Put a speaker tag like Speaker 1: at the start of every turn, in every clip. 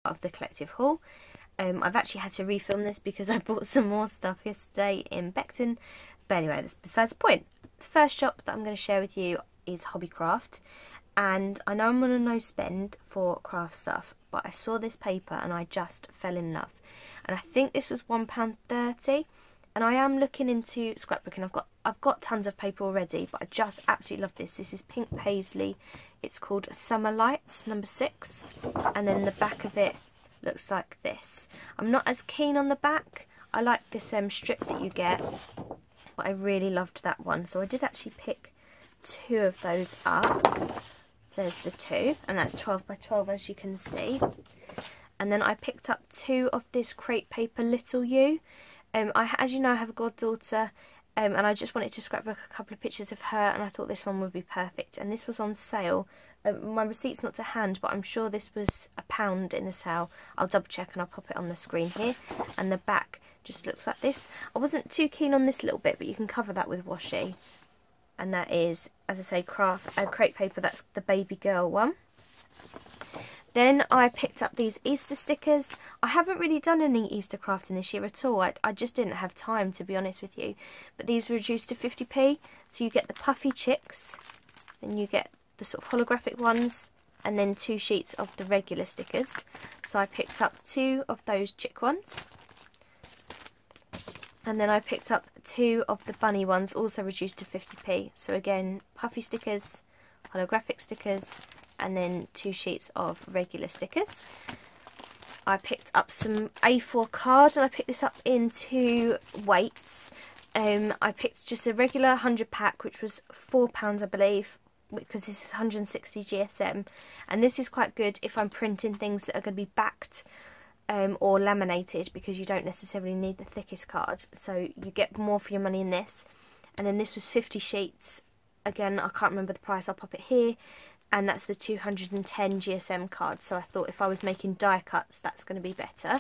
Speaker 1: of the collective haul. I've actually had to refilm this because I bought some more stuff yesterday in Beckton, but anyway, that's besides the point. The first shop that I'm going to share with you is Hobbycraft, and I know I'm on a no spend for craft stuff, but I saw this paper and I just fell in love, and I think this was £1.30, and I am looking into scrapbooking. I've got tons of paper already, but I just absolutely love this. This is pink paisley. It's called Summer Lights number 6, and then the back of it looks like this. I'm not as keen on the back. I like this strip that you get, but I really loved that one, so I did actually pick 2 of those up. There's the 2, and that's 12 by 12 as you can see. And then I picked up 2 of this crepe paper Little You. As you know, I have a goddaughter, and I just wanted to scrapbook a couple of pictures of her, and I thought this one would be perfect, and this was on sale. My receipt's not to hand, but I'm sure this was £1 in the sale. I'll double check and I'll pop it on the screen here. And the back just looks like this. I wasn't too keen on this little bit, but you can cover that with washi. And that is, as I say, crepe paper. That's the baby girl one. Then I picked up these Easter stickers. I haven't really done any Easter crafting this year at all. I just didn't have time, to be honest with you. But these were reduced to 50p. So you get the puffy chicks, and you get the sort of holographic ones, and then 2 sheets of the regular stickers. So I picked up 2 of those chick ones. And then I picked up 2 of the bunny ones, also reduced to 50p. So again, puffy stickers, holographic stickers, and then 2 sheets of regular stickers. I picked up some A4 cards, and I picked this up in 2 weights. I picked just a regular 100 pack, which was £4 I believe, because this is 160 GSM, and this is quite good if I'm printing things that are going to be backed or laminated, because you don't necessarily need the thickest card, so you get more for your money in this. And then this was 50 sheets. Again, I can't remember the price, I'll pop it here. And that's the 210 GSM card. So I thought if I was making die cuts, that's going to be better.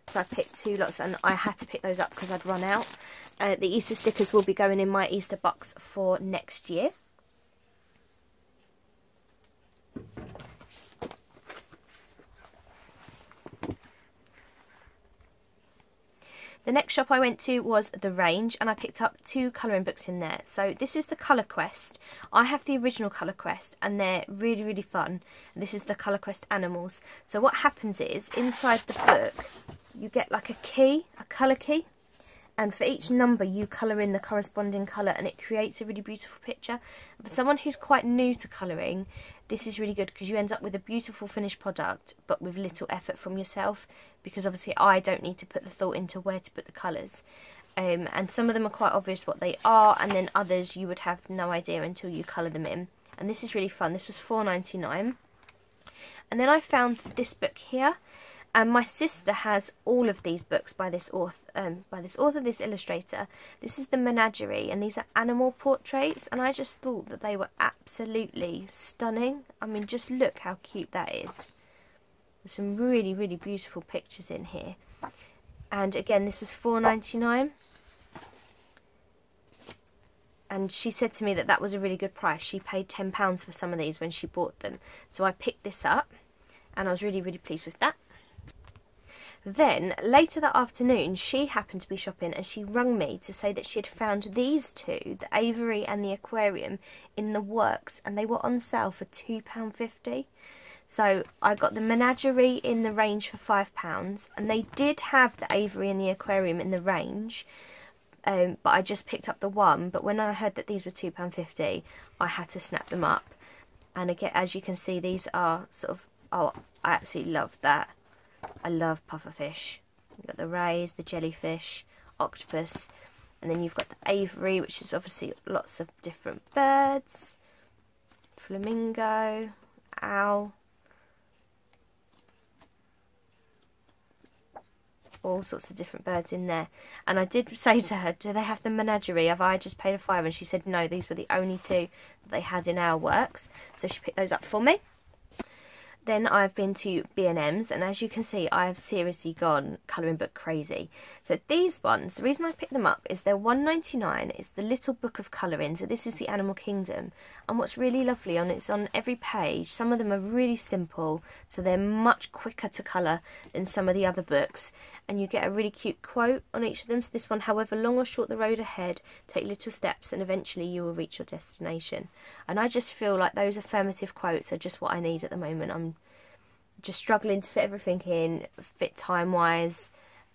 Speaker 1: So I picked 2 lots, and I had to pick those up because I'd run out. The Easter stickers will be going in my Easter box for next year. The next shop I went to was The Range, and I picked up 2 colouring books in there. So this is the Colour Quest. I have the original Colour Quest, and they're really, really fun. This is the Colour Quest Animals. So what happens is, inside the book, you get like a key, a colour key, and for each number you colour in the corresponding colour, and it creates a really beautiful picture. For someone who's quite new to colouring, this is really good because you end up with a beautiful finished product, but with little effort from yourself, because obviously I don't need to put the thought into where to put the colours. And some of them are quite obvious what they are, and then others you would have no idea until you colour them in. And this is really fun. This was £4.99. And then I found this book here, and my sister has all of these books by this author, this illustrator. This is the Menagerie, and these are animal portraits, and I just thought that they were absolutely stunning. I mean, just look how cute that is. There's some really, really beautiful pictures in here. And again, this was £4.99. And she said to me that that was a really good price. She paid £10 for some of these when she bought them. So I picked this up, and I was really, really pleased with that. Then, later that afternoon, she happened to be shopping, and she rung me to say that she had found these 2, the aviary and the aquarium, in the works, and they were on sale for £2.50. So I got the Menagerie in the range for £5, and they did have the aviary and the aquarium in the range, but I just picked up the one. But when I heard that these were £2.50, I had to snap them up. And again, as you can see, these are sort of, oh, I absolutely love that. I love pufferfish. You've got the rays, the jellyfish, octopus, and then you've got the aviary, which is obviously lots of different birds. Flamingo, owl, all sorts of different birds in there. And I did say to her, do they have the Menagerie? Have I just paid a £5? And she said no, these were the only 2 that they had in our works. So she picked those up for me. Then I've been to B&M's, and as you can see, I have seriously gone colouring book crazy. So these ones, the reason I picked them up is they're £1.99. It's the Little Book of Colouring. So this is the Animal Kingdom. And what's really lovely it's on every page. Some of them are really simple, so they're much quicker to colour than some of the other books. And you get a really cute quote on each of them. So this one, however long or short the road ahead, take little steps and eventually you will reach your destination. And I just feel like those affirmative quotes are just what I need at the moment. I'm just struggling to fit everything in, fit time-wise,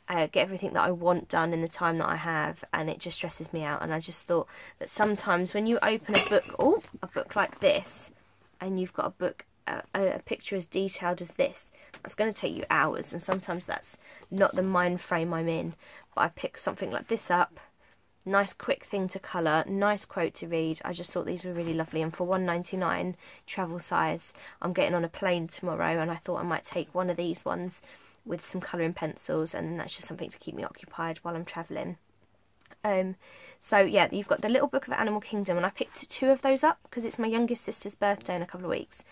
Speaker 1: get everything that I want done in the time that I have, and it just stresses me out. And I just thought that sometimes when you open a book like this, and you've got a book, a picture as detailed as this, that's going to take you hours, and sometimes that's not the mind frame I'm in. But I pick something like this up, nice quick thing to colour, nice quote to read. I just thought these were really lovely, and for £1.99 travel size, I'm getting on a plane tomorrow, and I thought I might take one of these ones with some colouring pencils, and that's just something to keep me occupied while I'm travelling. So yeah, you've got the Little Book of Animal Kingdom, and I picked 2 of those up because it's my youngest sister's birthday in a couple of weeks,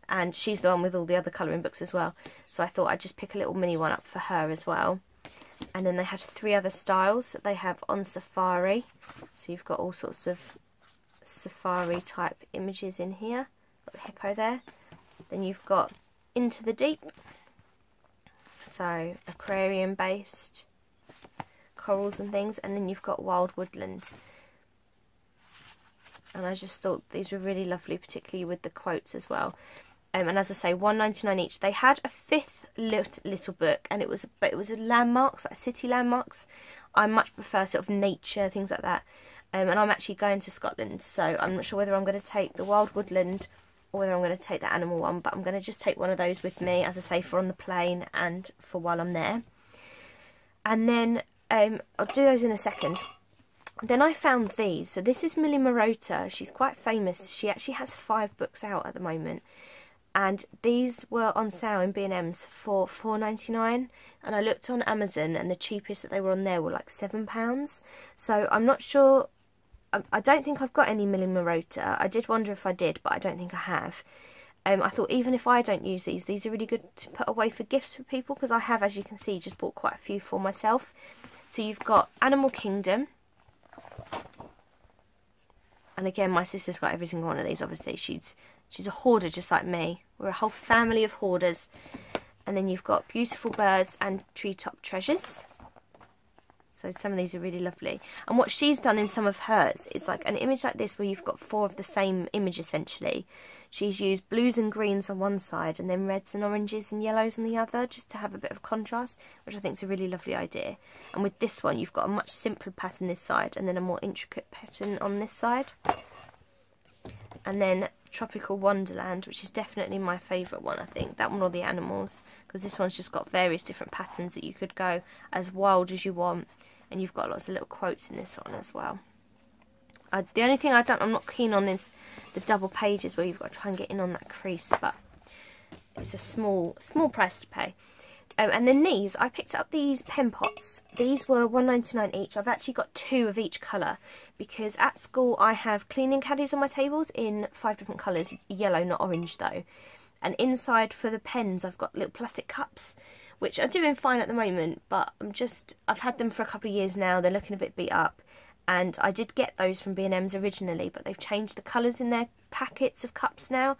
Speaker 1: and she's the one with all the other colouring books as well, so I thought I'd just pick a little mini one up for her as well. And then they had 3 other styles that they have on safari, so you've got all sorts of safari type images in here. Got the hippo there. Then you've got Into the Deep, so aquarium based, corals and things, and then you've got Wild Woodland. And I just thought these were really lovely, particularly with the quotes as well. And as I say, £1.99 each. They had a 5th little book, and it was a landmarks, like city landmarks. I much prefer sort of nature, things like that. And I'm actually going to Scotland, so I'm not sure whether I'm going to take the Wild Woodland or whether I'm going to take the animal one, but I'm going to just take one of those with me, as I say, for on the plane and for while I'm there. And then I'll do those in a second. Then I found these. So this is Millie Marotta. She's quite famous. She actually has 5 books out at the moment. And these were on sale in B&M's for £4.99, and I looked on Amazon and the cheapest that they were on there were like £7. So I'm not sure, I don't think I've got any Millie Marotta. I did wonder if I did, but I don't think I have. I thought even if I don't use these are really good to put away for gifts for people, because I have, as you can see, just bought quite a few for myself. So you've got Animal Kingdom. And again, my sister's got every single one of these, obviously. She's a hoarder just like me. We're a whole family of hoarders. And then you've got Beautiful Birds and Treetop Treasures. So some of these are really lovely. And what she's done in some of hers is like an image like this where you've got 4 of the same image essentially. She's used blues and greens on one side and then reds and oranges and yellows on the other, just to have a bit of contrast, which I think is a really lovely idea. And with this one, you've got a much simpler pattern this side and then a more intricate pattern on this side. And then Tropical Wonderland, which is definitely my favourite one, I think. That one or the animals, because this one's just got various different patterns that you could go as wild as you want. And you've got lots of little quotes in this one as well. The only thing I'm not keen on is the double pages where you've got to try and get in on that crease, but it's a small price to pay. And then these, I picked up these pen pots. These were £1.99 each. I've actually got 2 of each colour, because at school I have cleaning caddies on my tables in 5 different colours, yellow, not orange though. And inside for the pens I've got little plastic cups, which are doing fine at the moment, but I've had them for a couple of years now. They're looking a bit beat up. And I did get those from B&M's originally, but they've changed the colours in their packets of cups now.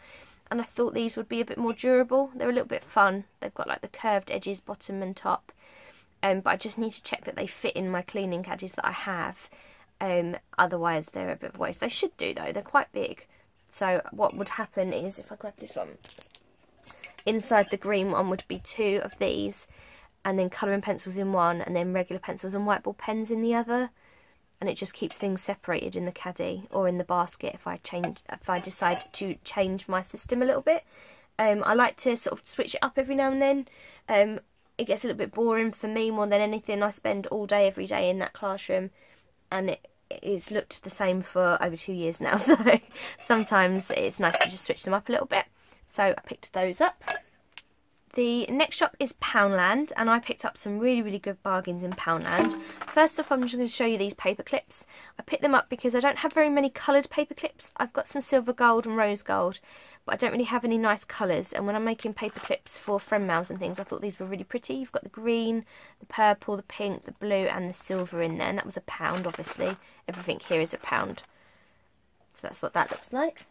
Speaker 1: And I thought these would be a bit more durable. They're a little bit fun. They've got like the curved edges, bottom and top. But I just need to check that they fit in my cleaning caddies that I have. Otherwise they're a bit of a waste. They should do though, they're quite big. So what would happen is, if I grab this one, inside the green one would be 2 of these, and then colouring pencils in one, and then regular pencils and whiteboard pens in the other. And it just keeps things separated in the caddy or in the basket if I decide to change my system a little bit. I like to sort of switch it up every now and then. It gets a little bit boring for me more than anything. I spend all day every day in that classroom, and it's looked the same for over 2 years now, so sometimes it's nice to just switch them up a little bit. So I picked those up. The next shop is Poundland, and I picked up some really, really good bargains in Poundland. First off, I'm just going to show you these paper clips. I picked them up because I don't have very many coloured paper clips. I've got some silver gold and rose gold, but I don't really have any nice colours, and when I'm making paper clips for friend mails and things, I thought these were really pretty. You've got the green, the purple, the pink, the blue and the silver in there, and that was £1 obviously. Everything here is £1. So that's what that looks like.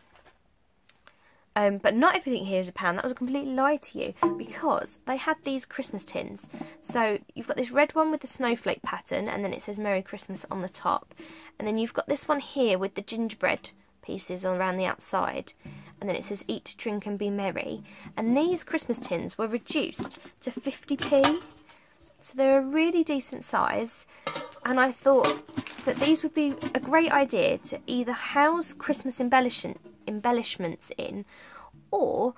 Speaker 1: But not everything here is £1. That was a complete lie to you, because they had these Christmas tins. So you've got this red one with the snowflake pattern, and then it says Merry Christmas on the top. And then you've got this one here with the gingerbread pieces around the outside. And then it says Eat, Drink and Be Merry. And these Christmas tins were reduced to 50p. So they're a really decent size. And I thought that these would be a great idea to either house Christmas embellishments in, or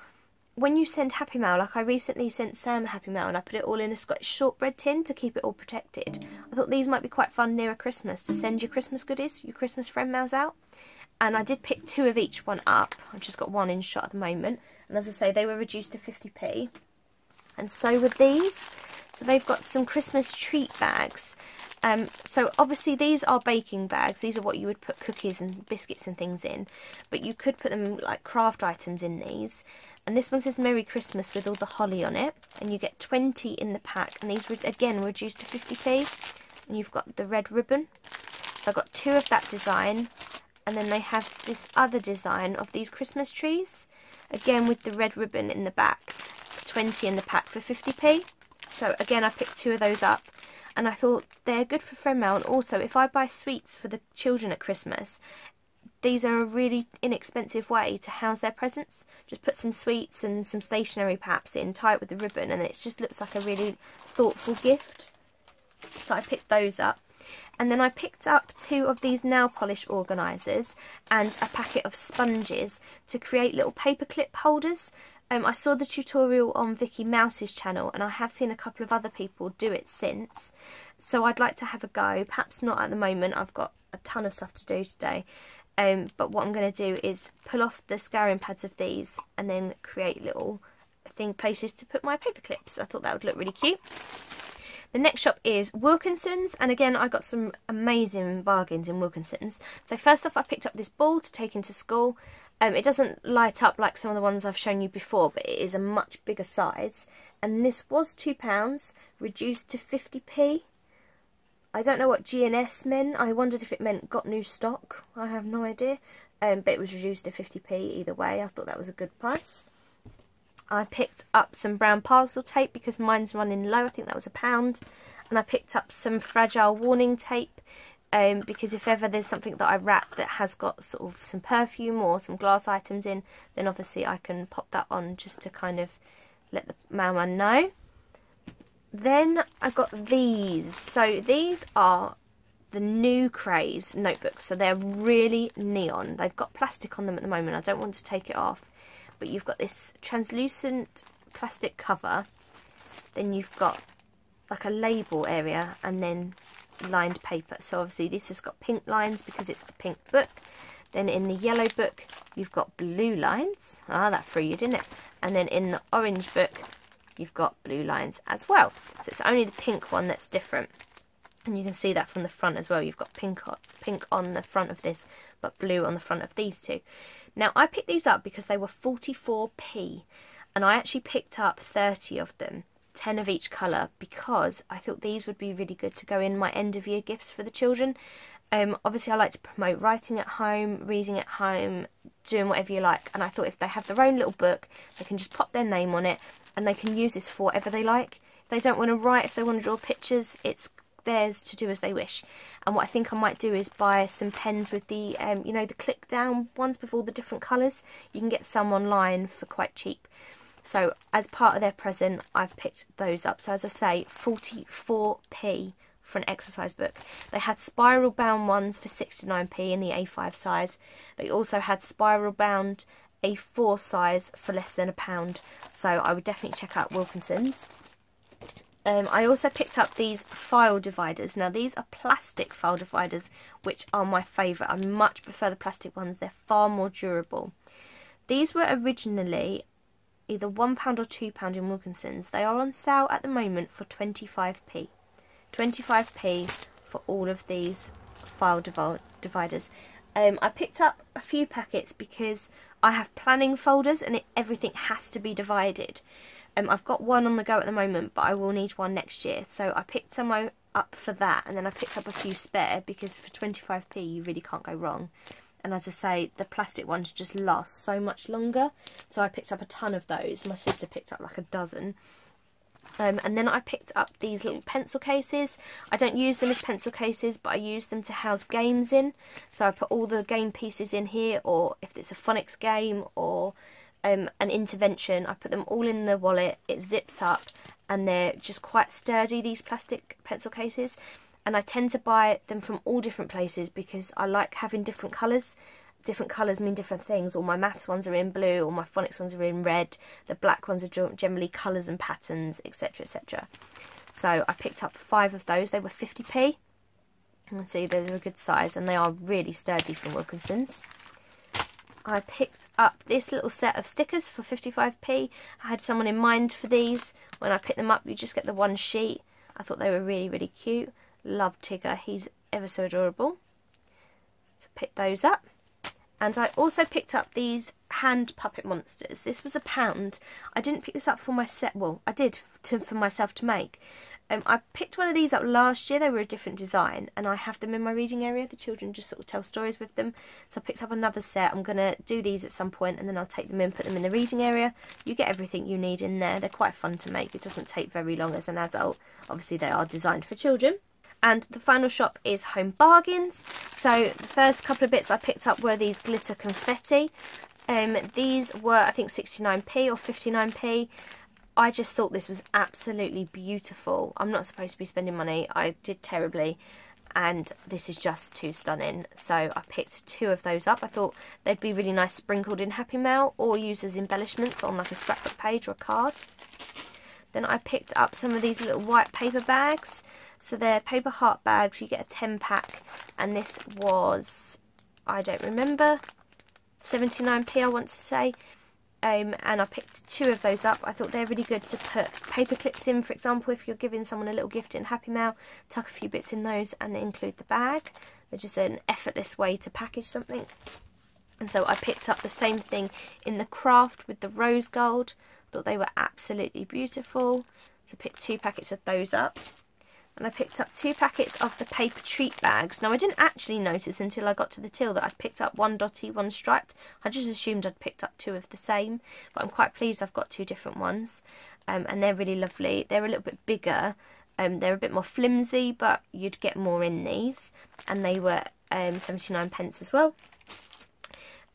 Speaker 1: when you send Happy Mail, like I recently sent Sam a Happy Mail and I put it all in a Scottish shortbread tin to keep it all protected. I thought these might be quite fun nearer Christmas to send your Christmas goodies, your Christmas friend mails out. And I did pick 2 of each one up. I've just got one in shot at the moment. And as I say, they were reduced to 50p. And so were these. So they've got some Christmas treat bags. So obviously these are baking bags. These are what you would put cookies and biscuits and things in. But you could put them like craft items in these. And this one says Merry Christmas with all the holly on it. And you get 20 in the pack. And these were again reduced to 50p. And you've got the red ribbon. So I got 2 of that design. And then they have this other design of these Christmas trees. Again with the red ribbon in the back. 20 in the pack for 50p. So again I picked 2 of those up. And I thought they're good for friend mail, and also if I buy sweets for the children at Christmas, these are a really inexpensive way to house their presents. Just put some sweets and some stationery perhaps in, tie it with the ribbon, and it just looks like a really thoughtful gift. So I picked those up. And then I picked up 2 of these nail polish organisers and a packet of sponges to create little paperclip holders. I saw the tutorial on Vicky Mouse's channel, and I have seen a couple of other people do it since. So I'd like to have a go. Perhaps not at the moment. I've got a ton of stuff to do today. But what I'm going to do is pull off the scouring pads of these and then create little places to put my paper clips. I thought that would look really cute. The next shop is Wilkinson's, and again I got some amazing bargains in Wilkinson's. So first off I picked up this ball to take into school. It doesn't light up like some of the ones I've shown you before, but it is a much bigger size. And this was £2, reduced to 50p. I don't know what G&S meant. I wondered if it meant got new stock. I have no idea. But it was reduced to 50p either way. I thought that was a good price. I picked up some brown parcel tape because mine's running low. I think that was £1. And I picked up some fragile warning tape. Because if ever there's something that I wrap that has got sort of some perfume or some glass items in, then obviously I can pop that on just to kind of let the mailman know. Then I got these. So these are the new craze notebooks. So they're really neon. They've got plastic on them at the moment. I don't want to take it off. But you've got this translucent plastic cover. Then you've got like a label area and then lined paper. So obviously this has got pink lines because it's the pink book. Then in the yellow book you've got blue lines. Ah, that threw you, didn't it? And then in the orange book you've got blue lines as well. So it's only the pink one that's different. And you can see that from the front as well. You've got pink on the front of this, but blue on the front of these two. Now I picked these up because they were 44p, and I actually picked up 30 of them. 10 of each colour, because I thought these would be really good to go in my end of year gifts for the children. Obviously I like to promote writing at home, reading at home, doing whatever you like, and I thought if they have their own little book they can just pop their name on it and they can use this for whatever they like. If they don't want to write, if they want to draw pictures, it's theirs to do as they wish. And what I think I might do is buy some pens with the you know, the click down ones with all the different colours. You can get some online for quite cheap. So as part of their present, I've picked those up. So as I say, 44p for an exercise book. They had spiral bound ones for 69p in the A5 size. They also had spiral bound A4 size for less than £1. So I would definitely check out Wilkinson's. I also picked up these file dividers. Now these are plastic file dividers, which are my favourite. I much prefer the plastic ones. They're far more durable. These were originally either £1 or £2 in Wilkinson's. They are on sale at the moment for 25p. 25p for all of these file dividers. I picked up a few packets because I have planning folders and everything has to be divided. I've got one on the go at the moment, but I will need one next year. So I picked some up for that, and then I picked up a few spare because for 25p you really can't go wrong. And as I say, the plastic ones just last so much longer. So I picked up a ton of those. My sister picked up like a dozen. And then I picked up these little pencil cases. I don't use them as pencil cases, but I use them to house games in. So I put all the game pieces in here, or if it's a phonics game or an intervention, I put them all in the wallet. It zips up and they're just quite sturdy, these plastic pencil cases. And I tend to buy them from all different places because I like having different colours. Different colours mean different things. All my maths ones are in blue, all my phonics ones are in red. The black ones are generally colours and patterns, etc, etc. So I picked up 5 of those. They were 50p. You can see they're a good size and they are really sturdy from Wilkinson's. I picked up this little set of stickers for 55p. I had someone in mind for these. When I picked them up, you just get the one sheet. I thought they were really, really cute. Love Tigger, he's ever so adorable. So pick those up. And I also picked up these hand puppet monsters. This was £1. I didn't pick this up for my set. Well, I did for myself to make. I picked one of these up last year. They were a different design, and I have them in my reading area. The children just sort of tell stories with them. So I picked up another set. I'm going to do these at some point, and then I'll take them in, put them in the reading area. You get everything you need in there. They're quite fun to make. It doesn't take very long as an adult. Obviously, they are designed for children. And the final shop is Home Bargains. So the first couple of bits I picked up were these glitter confetti. These were, I think, 69p or 59p. I just thought this was absolutely beautiful. I'm not supposed to be spending money. I did terribly. And this is just too stunning. So I picked 2 of those up. I thought they'd be really nice sprinkled in Happy Mail or used as embellishments on like a scrapbook page or a card. Then I picked up some of these little white paper bags. So they're paper heart bags. You get a 10 pack. And this was, I don't remember, 79p I want to say. And I picked 2 of those up. I thought they're really good to put paper clips in, for example, if you're giving someone a little gift in Happy Mail, tuck a few bits in those and include the bag. They're just an effortless way to package something. And so I picked up the same thing in the craft with the rose gold. Thought they were absolutely beautiful. So I picked 2 packets of those up. And I picked up 2 packets of the paper treat bags. Now, I didn't actually notice until I got to the till that I'd picked up one dotty, one striped. I just assumed I'd picked up 2 of the same. But I'm quite pleased I've got 2 different ones. And they're really lovely. They're a little bit bigger. They're a bit more flimsy, but you'd get more in these. And they were 79p as well.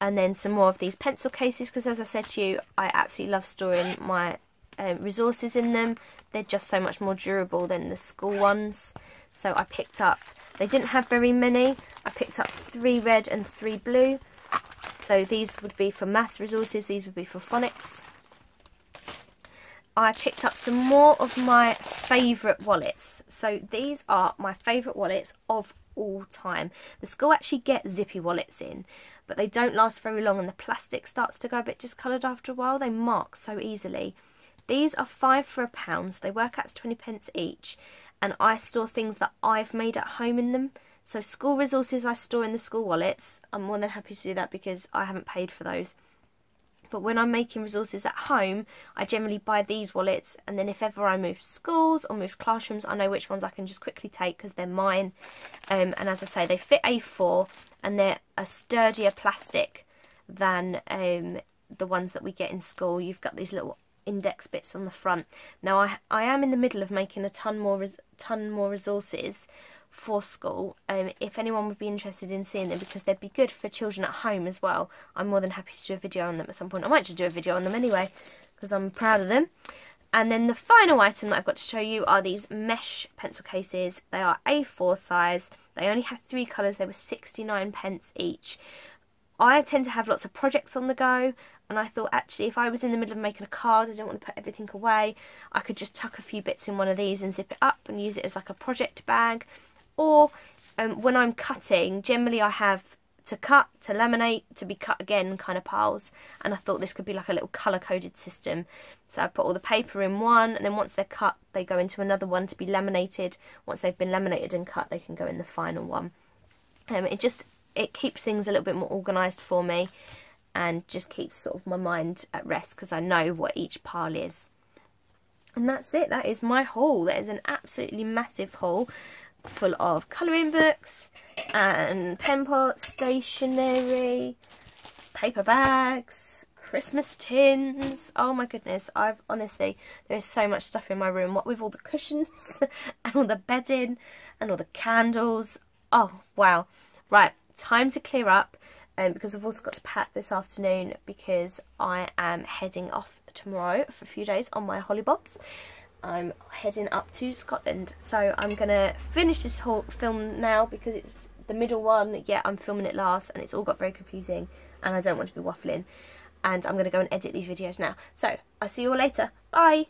Speaker 1: And then some more of these pencil cases, because as I said to you, I absolutely love storing my resources in them. They're just so much more durable than the school ones. So I picked up, they didn't have very many. I picked up 3 red and 3 blue. So these would be for maths resources, these would be for phonics. I picked up some more of my favourite wallets. So these are my favourite wallets of all time. The school actually get zippy wallets in, but they don't last very long and the plastic starts to go a bit discoloured after a while. They mark so easily. These are 5 for £1, so they work out as 20p each, and I store things that I've made at home in them. So school resources I store in the school wallets. I'm more than happy to do that because I haven't paid for those. But when I'm making resources at home, I generally buy these wallets, and then if ever I move schools or move classrooms, I know which ones I can just quickly take because they're mine. And as I say, they fit A4 and they're a sturdier plastic than the ones that we get in school. You've got these little index bits on the front. Now I am in the middle of making a ton more resources for school. If anyone would be interested in seeing them, because they'd be good for children at home as well, I'm more than happy to do a video on them at some point. I might just do a video on them anyway because I'm proud of them. And then the final item that I've got to show you are these mesh pencil cases. They are A4 size. They only have 3 colours. They were 69p each. I tend to have lots of projects on the go, and I thought actually if I was in the middle of making a card, I didn't want to put everything away, I could just tuck a few bits in one of these and zip it up and use it as like a project bag. Or when I'm cutting, generally I have to cut, to laminate, to be cut again kind of piles, and I thought this could be like a little colour coded system. So I put all the paper in one, and then once they're cut they go into another one to be laminated. Once they've been laminated and cut, they can go in the final one. It keeps things a little bit more organised for me. and just keeps sort of my mind at rest because I know what each pile is. And that's it. That is my haul. That is an absolutely massive haul full of colouring books and pen pots, stationery, paper bags, Christmas tins. Oh my goodness, I've honestly, there is so much stuff in my room, what with all the cushions and all the bedding and all the candles. Oh wow. Right, time to clear up, because I've also got to pack this afternoon because I am heading off tomorrow for a few days on my hollybobs. I'm heading up to Scotland, so I'm gonna finish this whole film now because it's the middle one. Yeah, I'm filming it last and it's all got very confusing and I don't want to be waffling, and I'm gonna go and edit these videos now. So I'll see you all later. Bye.